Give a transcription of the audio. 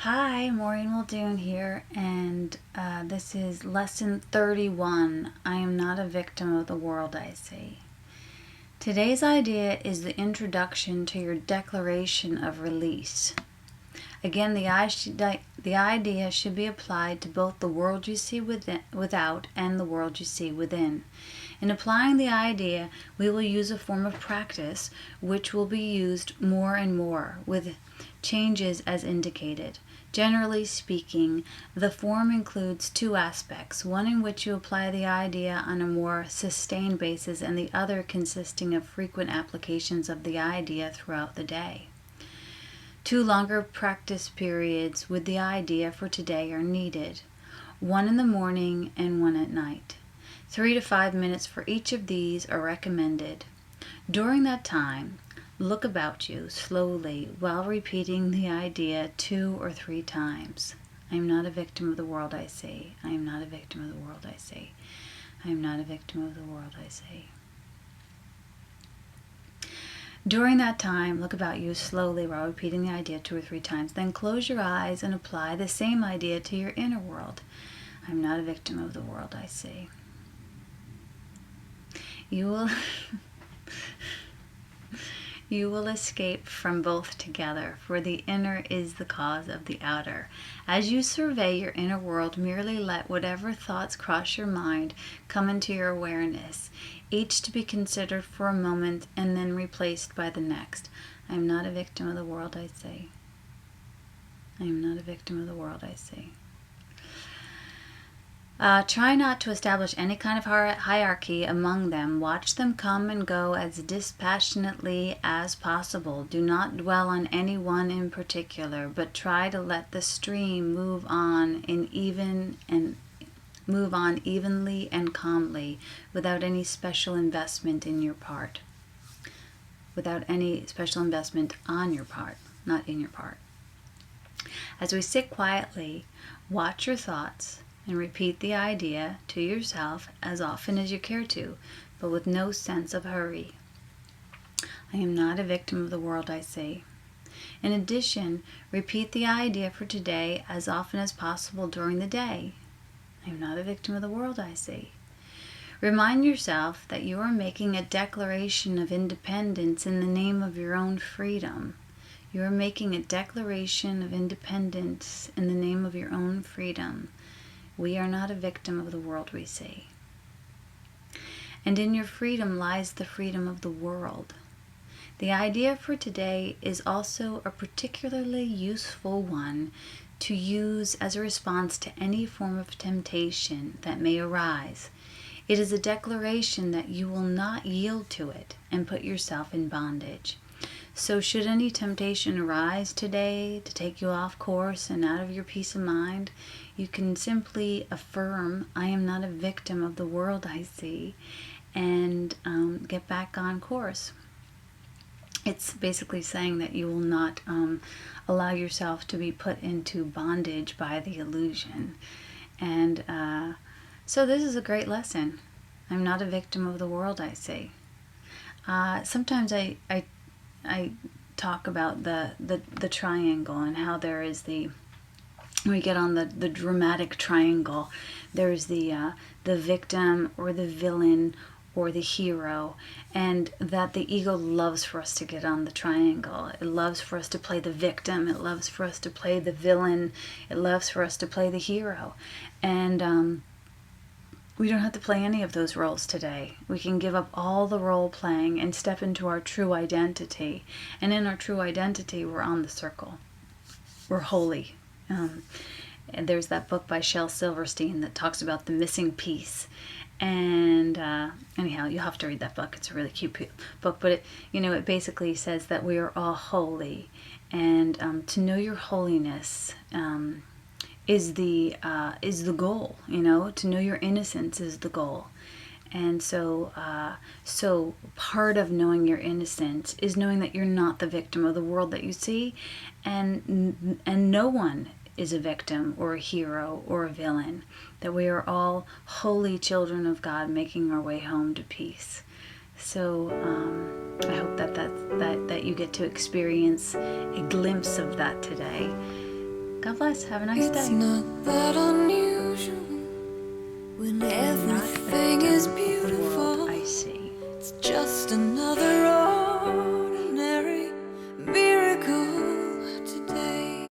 Hi, Maureen Muldoon here, and this is lesson 31. I am not a victim of the world I see. Today's idea is the introduction to your declaration of release. Again, the idea should be applied to both the world you see without and the world you see within. In applying the idea, we will use a form of practice which will be used more and more, with changes as indicated. Generally speaking, the form includes two aspects, one in which you apply the idea on a more sustained basis and the other consisting of frequent applications of the idea throughout the day. 2 longer practice periods with the idea for today are needed, one in the morning and one at night. 3 to 5 minutes for each of these are recommended. During that time, look about you slowly while repeating the idea 2 or 3 times. I am not a victim of the world I see. I am not a victim of the world I see. I am not a victim of the world I see. During that time, look about you slowly while repeating the idea 2 or 3 times. Then close your eyes and apply the same idea to your inner world. I am not a victim of the world I see. You will escape from both together, for the inner is the cause of the outer. As you survey your inner world, merely let whatever thoughts cross your mind come into your awareness, each to be considered for a moment and then replaced by the next. I am not a victim of the world I see. I am not a victim of the world I see. Try not to establish any kind of hierarchy among them. Watch them come and go as dispassionately as possible. Do not dwell on any one in particular, but try to let the stream move on evenly and calmly, without any special investment in your part. Without any special investment on your part, not in your part. As we sit quietly, watch your thoughts and repeat the idea to yourself as often as you care to, but with no sense of hurry. I am not a victim of the world I see. In addition, repeat the idea for today as often as possible during the day. I am not a victim of the world I see. Remind yourself that you are making a declaration of independence in the name of your own freedom. You are making a declaration of independence in the name of your own freedom. We are not a victim of the world we see. And in your freedom lies the freedom of the world. The idea for today is also a particularly useful one to use as a response to any form of temptation that may arise. It is a declaration that you will not yield to it and put yourself in bondage. So should any temptation arise today to take you off course and out of your peace of mind, you can simply affirm, I am not a victim of the world I see, and get back on course. It's basically saying that you will not allow yourself to be put into bondage by the illusion. And so this is a great lesson. I'm not a victim of the world I see. Sometimes I talk about the triangle and how there is when we get on the dramatic triangle, there's the victim or the villain or the hero, and that the ego loves for us to get on the triangle. It loves for us to play the victim. It loves for us to play the villain. It loves for us to play the hero. And we don't have to play any of those roles today. We can give up all the role playing and step into our true identity. And in our true identity, we're on the circle. We're holy. And there's that book by Shel Silverstein that talks about the missing piece. And anyhow, you'll have to read that book. It's a really cute book. But it basically says that we are all holy. And to know your holiness is the goal. To know your innocence is the goal. And so part of knowing your innocence is knowing that you're not the victim of the world that you see, and no one is a victim or a hero or a villain, that we are all holy children of God making our way home to peace. So I hope that you get to experience a glimpse of that today. God bless. Have a nice day. It's not that unusual when everything